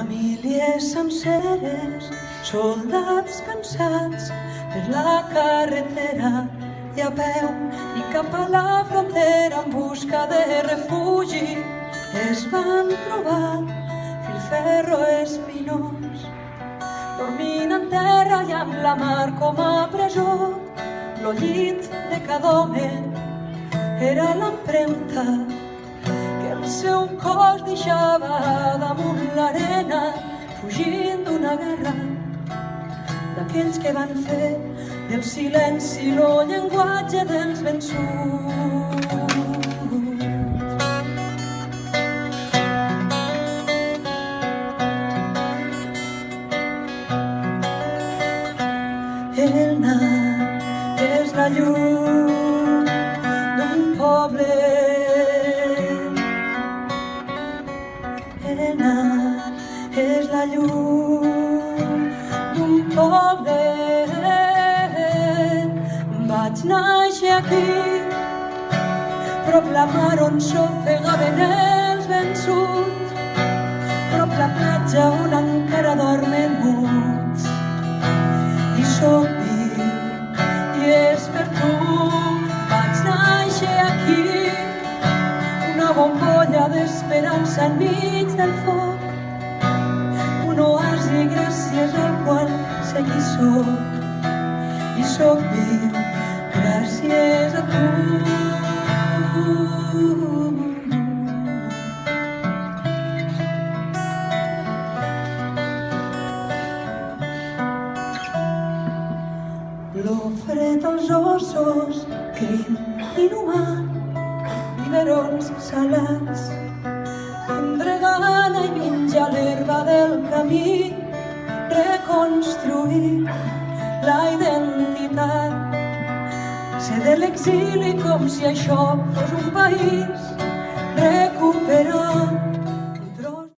Famílies senceres, soldats cansats per la carretera i a peu i cap a la frontera en busca de refugi es van trobar filferro espinós dormint en terra i amb la mar com a presó. Lo llit de cada home era l'empremta que el seu cos deixava damunt l'arena fugint d'una guerra d'aquells que van fer del silenci lo llenguatge dels vençuts. El nat és la llum d'un poble. El nat és la llum d'un poble. Vaig néixer aquí, prop la mar on s'ofegaven els vençuts, prop la platja on encara dormen muts. I sóc viu i és per tu. Vaig néixer aquí, una bombolla d'esperança enmig del foc, un oasi gràcies al qual sé qui sóc. I sóc viu gràcies a tu. Lo fred als ossos, crim inhumà, biberons salats, prendre gana i menjar l'herba del camí, reconstruir la identitat, ser de l'exili com si això fos un país,